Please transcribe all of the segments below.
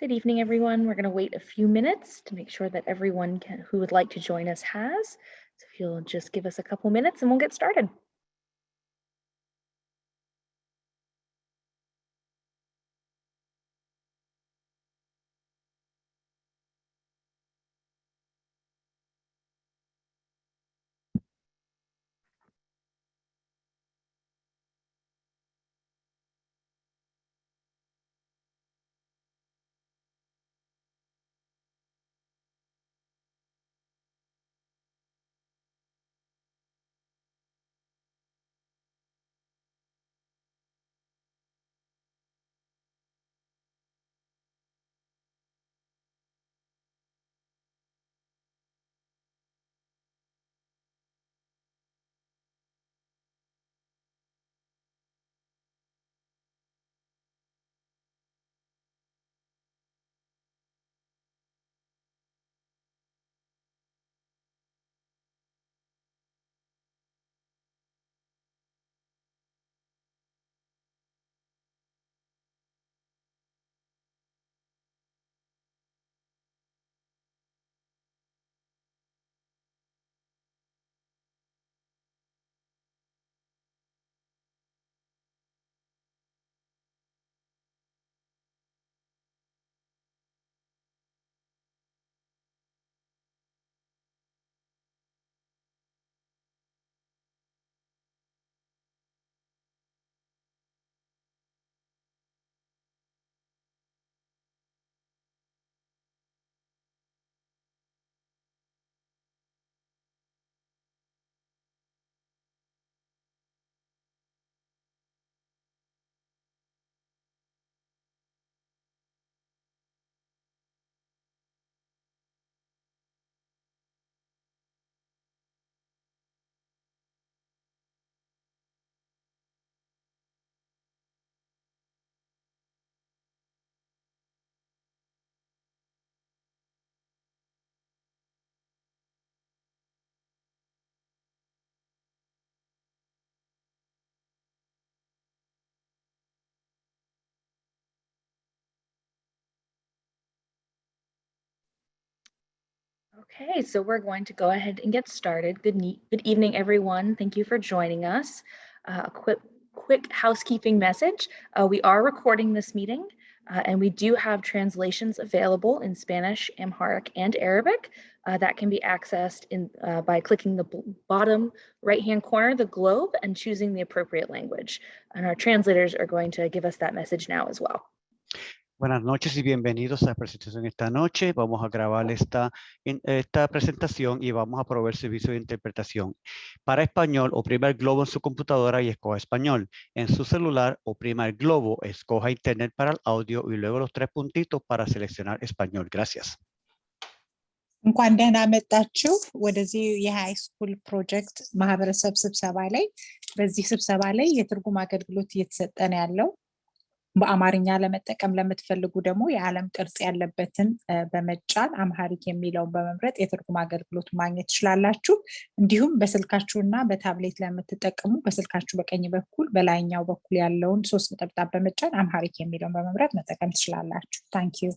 Good evening, everyone. We're going to wait a few minutes to make sure that everyone who would like to join us has. So if you'll just give us a couple minutes and we'll get started. Okay, so we're going to go ahead and get started. Good evening, everyone. Thank you for joining us. A quick housekeeping message. We are recording this meeting and we do have translations available in Spanish, Amharic, and Arabic that can be accessed by clicking the bottom right-hand corner, the globe, and choosing the appropriate language. And our translators are going to give us that message now as well. Buenas noches y bienvenidos a la presentación esta noche. Vamos a grabar esta presentación y vamos a proveer servicio de interpretación. Para español, oprima el globo en su computadora y escoja español. En su celular, oprima el globo, escoja internet para el audio y luego los tres puntitos para seleccionar español. Gracias. እንኳን ደህና መጣችሁ ወደዚህ የሃይ ስኩል ፕሮጀክት ማህበረሰብ ስብሰባ ላይ። በዚህ ስብሰባ ላይ የትርጉም አገልግሎት እየተሰጠ ነው ያለው። በአማርኛ ለመጠቀም ለምትፈልጉ ደግሞ የዓለም ቅርጽ ያለበትን በመጫን አምሃሪክ የሚለውን በመምረጥ የትርጉም አገልግሎት ማግኘት ትችላላችሁ። እንዲሁም በስልካችሁና በታብሌት ለምትጠቀሙ በስልካችሁ በቀኝ በኩል በላይኛው በኩል ያለውን ሶስት ነጠብጣብ በመጫን አምሃሪክ የሚለውን በመምረጥ መጠቀም ትችላላችሁ። ታንክ ዩ።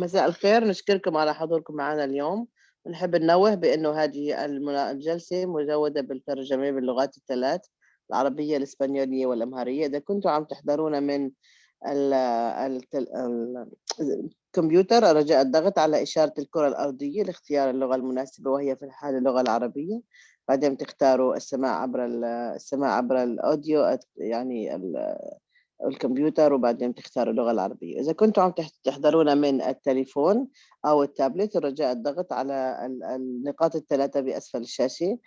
مساء الخير، نشكركم على حضوركم معنا اليوم. ونحب ننوه بأنه هذه الجلسة مزودة بالترجمة باللغات الثلاث، العربية الإسبانيولية والأمهرية. إذا كنتم عم تحضرون من الكمبيوتر، رجاء الضغط على إشارة الكرة الأرضية لاختيار اللغة المناسبة، وهي في الحالة اللغة العربية. بعدين تختاروا السماع عبر الأوديو، يعني الكمبيوتر، وبعدين تختاروا اللغة العربية. إذا كنتم عم تحضرون من التليفون أو التابلت، رجاء الضغط على النقاط الثلاثة بأسفل الشاشة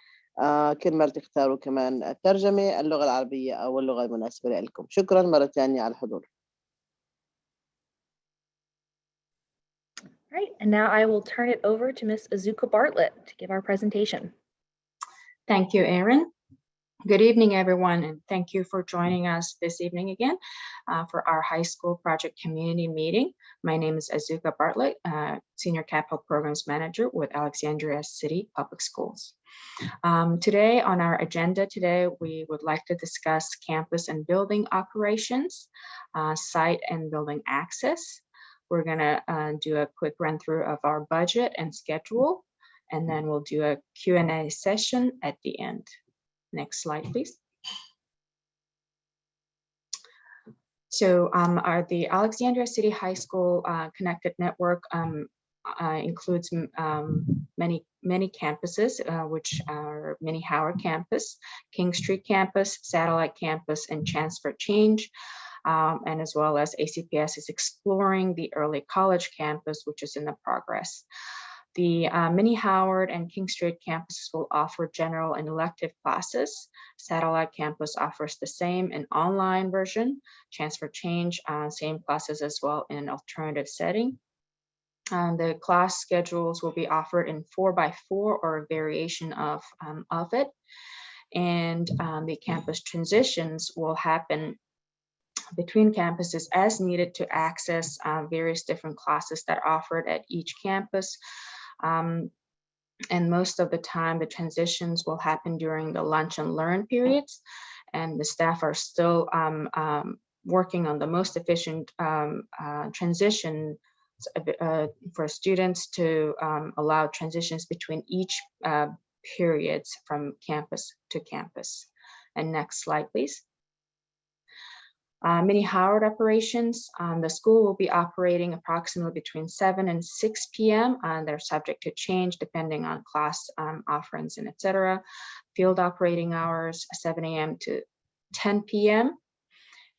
كرمال تختاروا كمان الترجمة، اللغة العربية أو اللغة المناسبة لكم. شكرا مرة ثانية على الحضور. All right, and now I will turn it over to Ms. Azuka Bartlett to give our presentation. Thank you, Erin. Good evening, everyone, and thank you for joining us this evening again for our high school project community meeting. My name is Azuka Bartlett, Senior Capital Programs Manager with Alexandria City Public Schools. Today on our agenda we would like to discuss campus and building operations, site and building access. We're gonna do a quick run through of our budget and schedule, and then we'll do a Q&A session at the end. Next slide, please. So the Alexandria City High School Connected Network includes many campuses, which are Minnie Howard Campus, King Street Campus, Satellite Campus, and Chance for Change. And as well as ACPS is exploring the early college campus, which is in the progress. The Minnie Howard and King Street campuses will offer general and elective classes. Satellite Campus offers the same an online version. Chance for Change, same classes as well in an alternative setting. The class schedules will be offered in 4x4 or a variation of it. And the campus transitions will happen between campuses as needed to access various different classes that are offered at each campus. And most of the time, the transitions will happen during the lunch and learn periods, and the staff are still working on the most efficient transition for students to allow transitions between each periods from campus to campus. And next slide, please. Minnie Howard operations, the school will be operating approximately between 7 and 6 p.m. They're subject to change depending on class offerings and etc. Field operating hours, 7 a.m. to 10 p.m.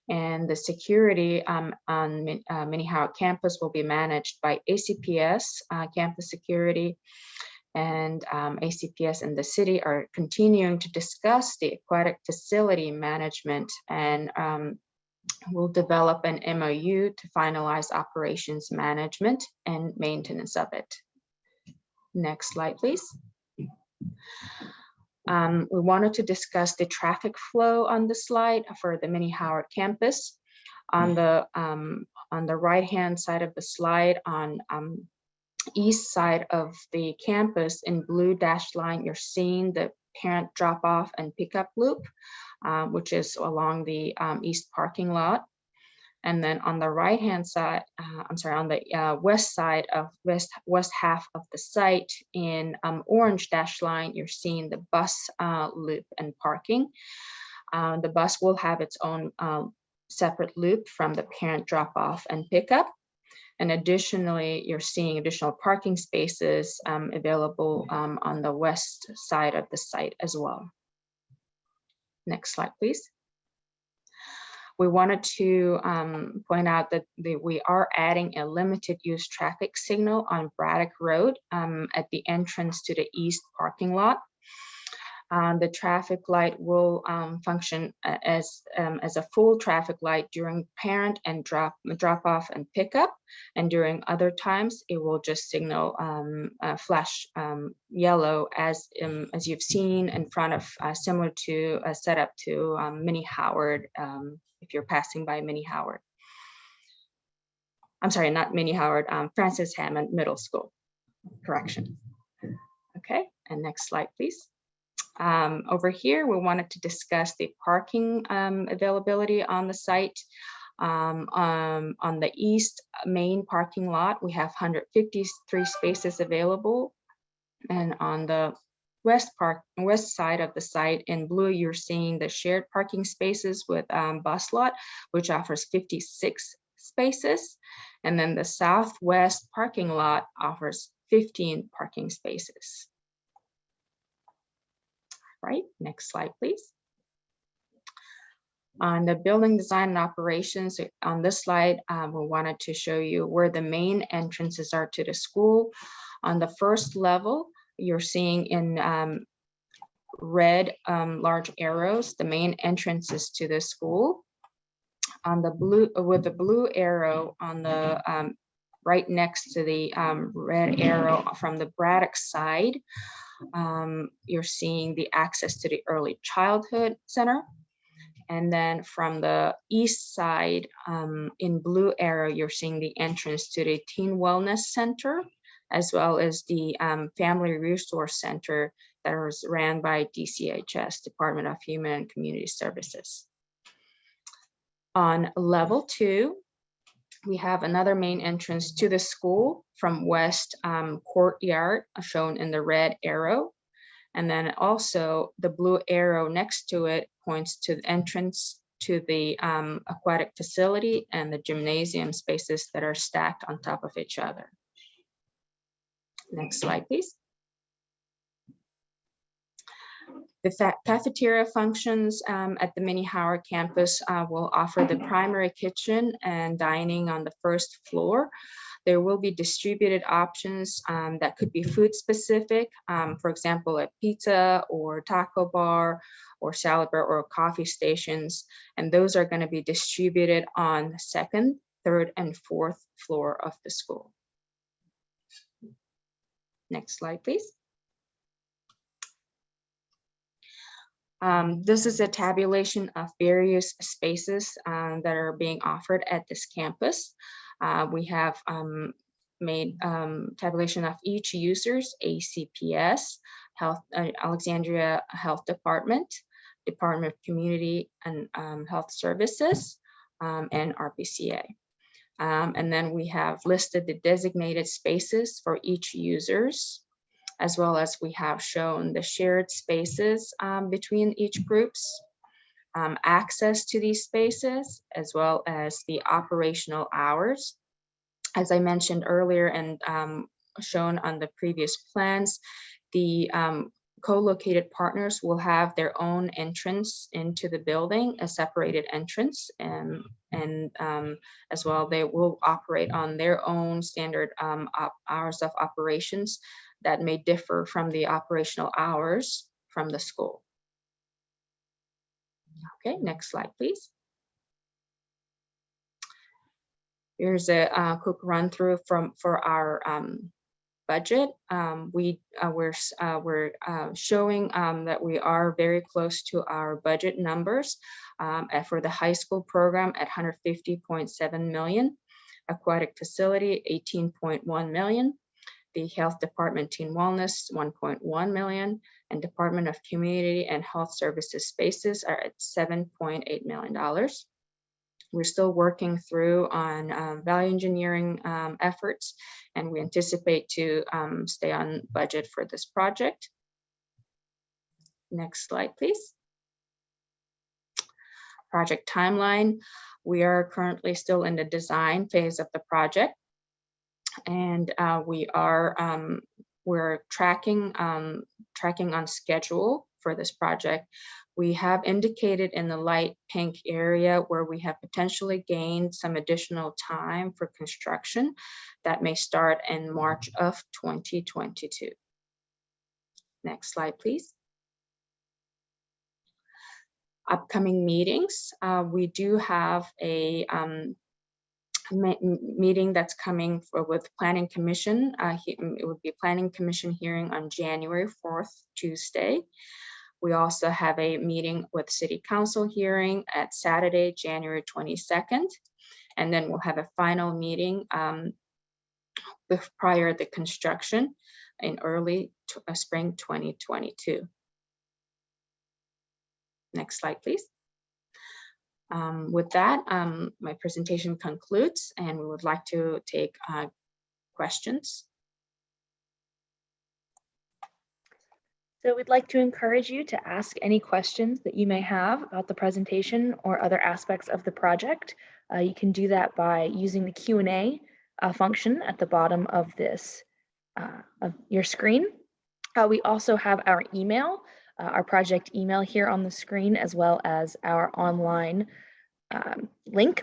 And the security on Minnie Howard campus will be managed by ACPS Campus Security. And ACPS and the city are continuing to discuss the aquatic facility management, and we'll develop an MOU to finalize operations management and maintenance of it. Next slide, please. We wanted to discuss the traffic flow on the slide for the Minnie Howard campus. On the right-hand side of the slide, on east side of the campus in blue dashed line, you're seeing the parent drop-off and pickup loop, which is along the east parking lot. And then on the right-hand side, on the west side of west half of the site in orange dashed line, you're seeing the bus loop and parking. The bus will have its own separate loop from the parent drop-off and pickup. And additionally, you're seeing additional parking spaces available on the west side of the site as well. Next slide, please. We wanted to point out that we are adding a limited use traffic signal on Braddock Road at the entrance to the east parking lot. The traffic light will function as a full traffic light during parent and drop off and pickup, and during other times it will just signal flash yellow as you've seen in front of similar to a setup to Minnie Howard if you're passing by Minnie Howard. I'm sorry, not Minnie Howard, Francis Hammond Middle School. Correction. Okay, and next slide, please. Over here, we wanted to discuss the parking availability on the site. On the east main parking lot, we have 153 spaces available. And on the west side of the site in blue, you're seeing the shared parking spaces with bus lot, which offers 56 spaces. And then the southwest parking lot offers 15 parking spaces. Right, next slide, please. On the building design and operations, on this slide, we wanted to show you where the main entrances are to the school. On the first level, you're seeing in red large arrows, the main entrances to the school. On the blue, with the blue arrow on the right next to the red arrow from the Braddock side. You're seeing the access to the Early Childhood Center. And then from the east side, in blue arrow, you're seeing the entrance to the Teen Wellness Center, as well as the Family Resource Center that was ran by DCHS, Department of Human and Community Services. On level 2, we have another main entrance to the school from west courtyard, shown in the red arrow. And then also the blue arrow next to it points to the entrance to the aquatic facility and the gymnasium spaces that are stacked on top of each other. Next slide, please. The cafeteria functions at the Mini Howard campus will offer the primary kitchen and dining on the first floor. There will be distributed options that could be food specific, for example, a pizza or taco bar or salad bar or coffee stations. And those are going to be distributed on the 2nd, 3rd, and 4th floor of the school. Next slide, please. This is a tabulation of various spaces that are being offered at this campus. We have made tabulation of each user's ACPS, Alexandria Health Department, Department of Community and Health Services, and RPCA. And then we have listed the designated spaces for each users, as well as we have shown the shared spaces between each groups, access to these spaces, as well as the operational hours. As I mentioned earlier and shown on the previous plans, the co-located partners will have their own entrance into the building, a separated entrance, and as well, they will operate on their own standard hours of operations that may differ from the operational hours from the school. Okay, next slide, please. Here's a quick run through for our budget. We're showing that we are very close to our budget numbers for the high school program at 150.7 million, aquatic facility 18.1 million, the health department teen wellness 1.1 million, and Department of Community and Health Services spaces are at $7.8 million. We're still working through on value engineering efforts, and we anticipate to stay on budget for this project. Next slide, please. Project timeline. We are currently still in the design phase of the project, and we're tracking on schedule for this project. We have indicated in the light pink area where we have potentially gained some additional time for construction that may start in March of 2022. Next slide, please. Upcoming meetings. We do have a meeting that's coming with Planning Commission. It would be a Planning Commission hearing on January 4th, Tuesday. We also have a meeting with City Council hearing at Saturday, January 22nd. And then we'll have a final meeting prior to the construction in early spring 2022. Next slide, please. With that, my presentation concludes, and we would like to take questions. So we'd like to encourage you to ask any questions that you may have about the presentation or other aspects of the project. You can do that by using the Q&A function at the bottom of this of your screen. We also have our email, our project email here on the screen, as well as our online link.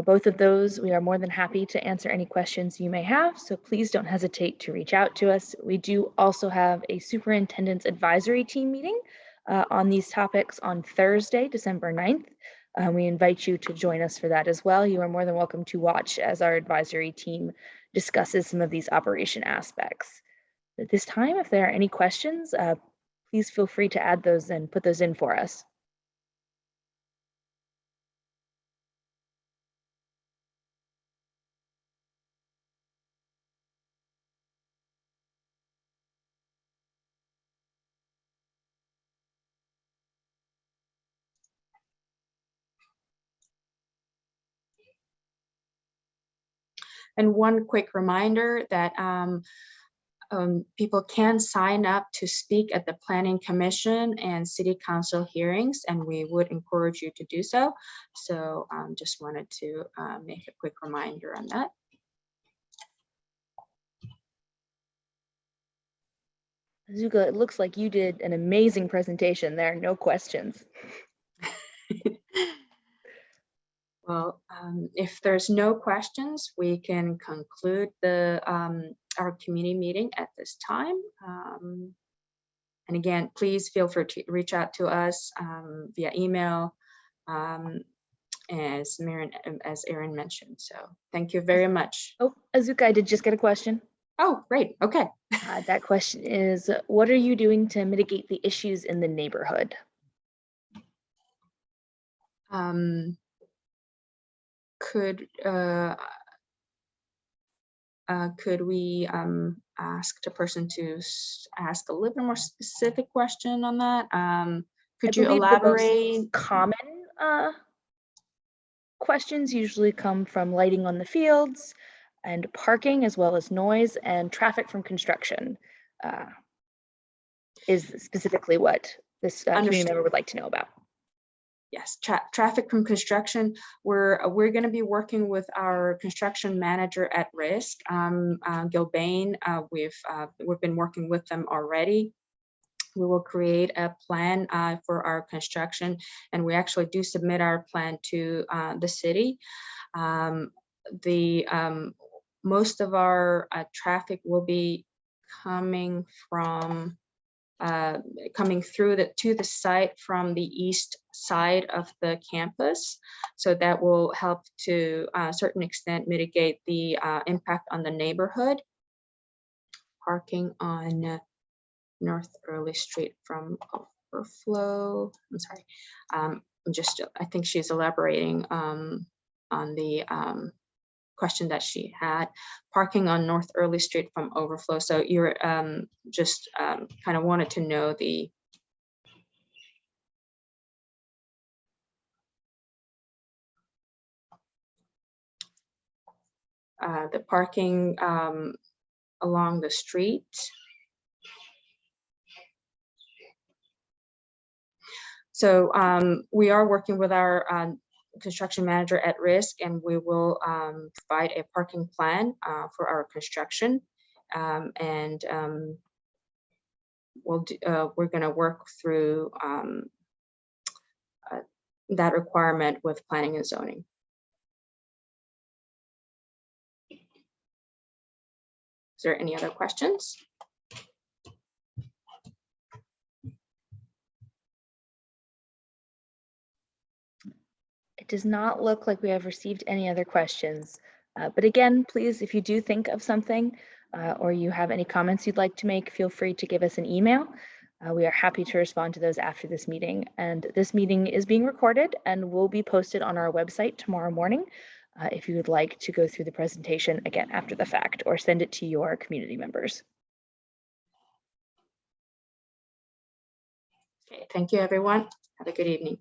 Both of those, we are more than happy to answer any questions you may have, so please don't hesitate to reach out to us. We do also have a superintendent's advisory team meeting on these topics on Thursday, December 9th We invite you to join us for that as well. You are more than welcome to watch as our advisory team discusses some of these operation aspects. At this time, if there are any questions, please feel free to add those and put those in for us. And one quick reminder that people can sign up to speak at the Planning Commission and City Council hearings, and we would encourage you to do so. So just wanted to make a quick reminder on that. Azuka, it looks like you did an amazing presentation there. No questions. Well, if there's no questions, we can conclude the our community meeting at this time. And again, please feel free to reach out to us via email, as Erin mentioned. So thank you very much. Oh, Azuka, I did just get a question. Oh, great. Okay. That question is, what are you doing to mitigate the issues in the neighborhood? Could we ask the person to ask a little bit more specific question on that? Could you elaborate? Common questions usually come from lighting on the fields and parking, as well as noise and traffic from construction is specifically what this community member would like to know about. Yes, traffic from construction. We're going to be working with our construction manager at risk, Gil Bain. We've been working with them already. We will create a plan for our construction, and we actually do submit our plan to the city. Most of our traffic will be coming from to the site from the east side of the campus. So that will help to a certain extent mitigate the impact on the neighborhood. Parking on North Early Street from overflow. I'm sorry. I think she's elaborating on the question that she had. Parking on North Early Street from overflow. So you're just kind of wanted to know the parking along the street. So we are working with our construction manager at risk, and we will provide a parking plan for our construction. We're going to work through that requirement with planning and zoning. Is there any other questions? It does not look like we have received any other questions. But again, please, if you do think of something or you have any comments you'd like to make, feel free to give us an email. We are happy to respond to those after this meeting. And this meeting is being recorded and will be posted on our website tomorrow morning if you would like to go through the presentation again after the fact or send it to your community members. Okay, thank you, everyone. Have a good evening.